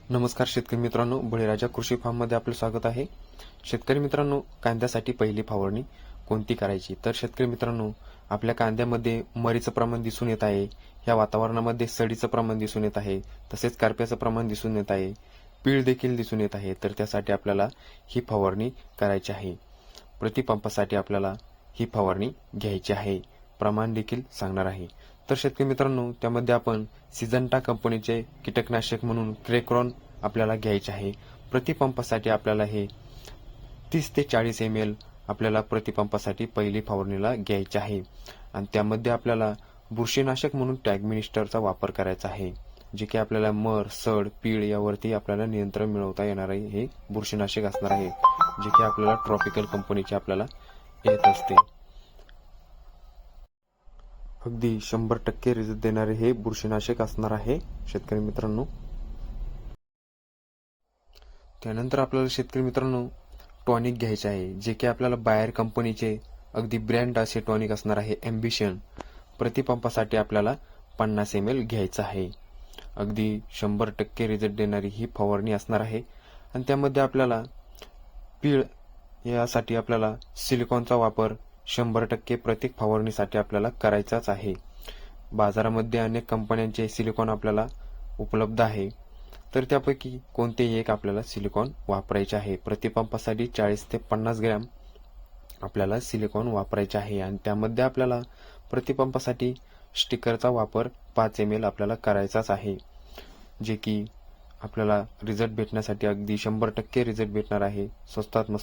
नमस्कार शेतकरी मित्रांनो, बळीराजा कृषी फार्ममध्ये आपलं स्वागत आहे। शेतकरी मित्रांनो, कांद्यासाठी पहिली फवारणी कोणती करायची? तर शेतकरी मित्रांनो, आपल्या कांद्यामध्ये मरीचं प्रमाण दिसून येत आहे। या वातावरणामध्ये सडीचं प्रमाण दिसून येत आहे, तसेच करप्याचं प्रमाण दिसून येत आहे, पीळ देखील दिसून येत आहे। तर त्यासाठी आपल्याला ही फवारणी करायची आहे। प्रतिपंपासाठी आपल्याला ही फवारणी घ्यायची आहे। प्रमाण देखील सांगणार आहे। तर शेतकरी मित्रांनो, त्यामध्ये आपण सिजंटा कंपनीचे कीटकनाशक म्हणून क्रेक्रॉन आपल्याला घ्यायचे आहे। प्रतिपंपासाठी आपल्याला हे 30 ते 40 ml आपल्याला प्रतिपंपासाठी पहिली फवारणीला घ्यायचे आहे। आणि त्यामध्ये आपल्याला बुरशीनाशक म्हणून टॅग मिनिस्टरचा वापर करायचा आहे, जे की आपल्याला मर, सड, पीळ यावरती आपल्याला नियंत्रण मिळवता येणार आहे। हे बुरशीनाशक असणार आहे, जे की आपल्याला ट्रॉपिकल कंपनीचे आपल्याला येत असते। अगदी 100% रिझल्ट देणारे हे बुरशीनाशक असणार आहे शेतकरी मित्रांनो। त्यानंतर आपल्याला शेतकरी मित्रांनो टॉनिक घ्यायचे आहे, जे की आपल्याला बायर कंपनीचे अगदी ब्रँड असे टॉनिक असणार आहे, एम्बिशन। प्रतिपंपासाठी आपल्याला 50 ml घ्यायचं आहे। अगदी 100% रिझल्ट देणारी ही फवारणी असणार आहे। आणि त्यामध्ये आपल्याला पीळ यासाठी आपल्याला सिलिकॉनचा वापर 100% प्रत्येक फवारणीसाठी आपल्याला करायचाच आहे। बाजारामध्ये अनेक कंपन्यांचे सिलिकॉन आपल्याला उपलब्ध आहे, तर त्यापैकी कोणतेही एक आपल्याला सिलिकॉन वापरायचे आहे। प्रतिपंपासाठी 40 ते 50 ग्रॅम आपल्याला सिलिकॉन वापरायचे आहे। आणि त्यामध्ये आपल्याला प्रतिपंपासाठी स्टिकरचा वापर 5 ml आपल्याला करायचाच आहे, जे की आपल्याला रिझल्ट भेटण्यासाठी अगदी 100% रिझल्ट भेटणार आहे। स्वस्तात मस्त